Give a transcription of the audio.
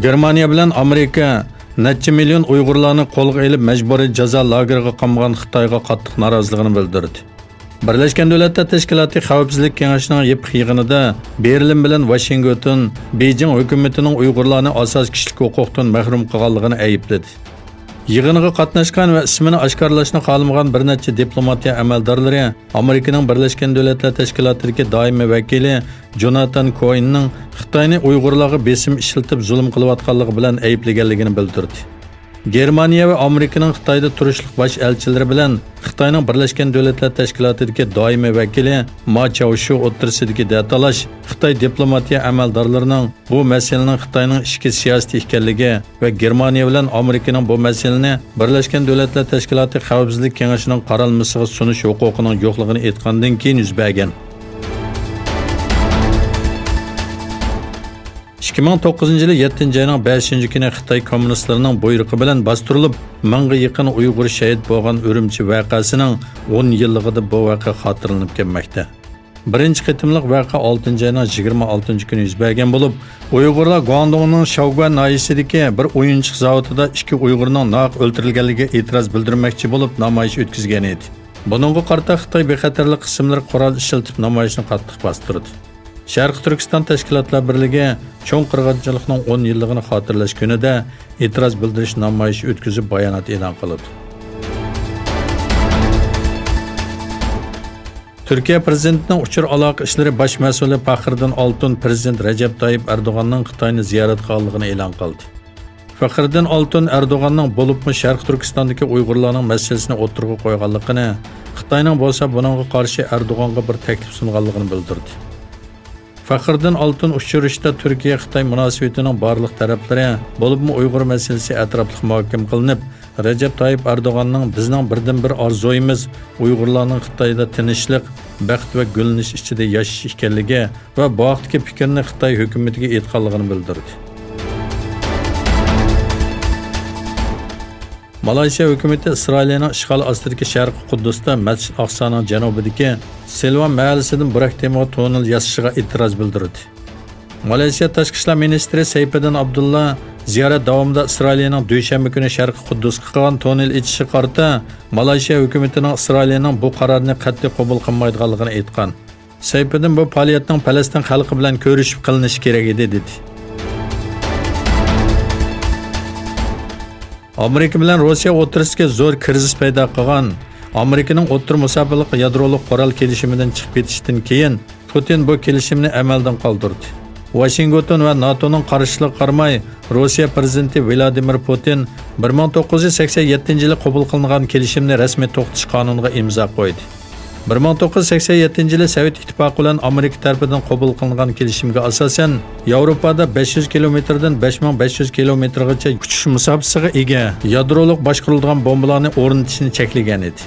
Germaniya bilan Amerika necha million Uyg'urlarni qo'lga olib majburiy jazo lageriga qamgan Xitoyga qattiq noroziligini bildirdi. Birlashgan Davlatlar Tashkiloti Xavfsizlik Kengashining yepq yig'inida Berlin bilan Washington Beijing hukumatining Uyg'urlarni asos kishilik huquqdan mahrum qilganligini aybladi. Yig'inga qatnashgan va ismini oshkorlashni xohlamagan bir necha diplomatiya amaldorlari Amerikaning Birlashgan Davlatlar Tashkilotidagi doimiy vakili Jonathan Cohenning Xitoyni Uyg'urlarga besim ishlatib zulm qilayotganligi bilan ayblaganligini bildirdi. Germaniya va Amerikaning Xitoyda turishlik bosh elchilari bilan Xitoyning Birlashgan Davlatlar Tashkilotidagi doimiy vakili Ma Chaoshu o'tirisidagi datalash Xitoy diplomatiya amaldorlarining bu masalaning Xitoyning ichki siyosati ekanligi va Germaniya bilan Amerikaning bu masalani Birlashgan Davlatlar Tashkiloti Xavfsizlik Kengashining qaralmasiga sunish huquqining yo'qligini aytgandan keyin yuz bergan. 2009 yılı 7. ayının 5. günü Xitoy kommunistlarining buyrug'i bilan bostirilib, mingga yaqin Uyg'ur shahid bo'lgan Urumchi voqeasining 10 yilligida bu voqea xotirlanib kelmoqda. Birinchi qitimliq voqea 6. ayning 26. kuni yuz bergan bo'lib, Uyg'urlar Guangdongning Shaoguan noyasidagi bir o'yinchiq zavodida 2 Uyg'urning naq o'ldirilganligiga e'tiroz bildirmoqchi bo'lib namoyish o'tkazgan edi. Buningga qarata Xitoy bexatarlik qismlari qurol ishlatib namoyishni qattiq bostirdi. Sharq Turkiston Tashkilotlar Birligi cho'ng qirg'inchilikning 10 yilligini xotirlash kunida e'tiroz bildirish namoyishi o'tkazib bayonot e'lon qildi. Turkiya prezidentining uchur aloqa ishlari bosh mas'uli Faxriddin Altun prezident Recep Tayyip Erdo'g'anning Xitoyni ziyorat qilganligini e'lon qildi. Faxriddin Altun Erdo'g'anning bo'libmi Sharq Turkistondagi Uyg'urlarning masalasini o'tirg'a qo'yganligini, Xitoyning bo'lsa buningga qarshi Erdo'g'anga bir taklif sunganligini bildirdi. Faxriddin Altun uchrashda Turkiya-Xitoy munosabatining barliq taraflari bo'libmi Uyg'ur masalasi atrofli muhokama qilinib, Recep Tayyip Erdo'g'anning bizning birdan-bir orzuyimiz Uyg'urlarning Xitoyda tinchlik, baxt va gullanish ichida yashash ekanligi va bu vaqtdagi fikrni Xitoy hukumatiga aytganligini bildirdi. Malayziya hukumati Isroilning ishg'ol ostidagi Sharqiy Quddusda Masjid Aqsoning janubidagi Selvan mahallasidan Burak Temur tunnel yasashiga e'tiroz bildirdi. Malayziya Tashqi ishlar ministri Sayfiddin Abdullah ziyorat davomida Isroilning dushanba kuni Sharqiy Quddusga qilgan tunnel ichishi qarta Malayziya hukumatining Isroilning bu qarorini qat'iy qabul qilmaydiganligini aytgan. Sayfiddin bu faoliyatning Falastin xalqi bilan ko'rishib qilinishi kerak edi dedi. Amerika bilan Rossiya o'rtasida zo'r krizis paydo qilgan Amerikaning o'rta musobaqali yadrolik qurol kelishimidan chiqib ketishdan keyin Putin bu kelishimni amaldan qoldirdi. Washington va NATOning qarshiligiga qaramay Rossiya prezidenti Vladimir Putin 1987-yili qabul qilingan kelishimni rasmiy to'xtatish qonuniga imzo qo'ydi. 1987-yili Sovet ittifoqi bilan Amerika tarafidan qabul qilingan kelishimga asosan Yevropada 500 kilometrdan 5500 kilometrgacha uchish musobaqasiga ega yadrolik boshqarilgan bombalarni o'rnatishni cheklagan edi.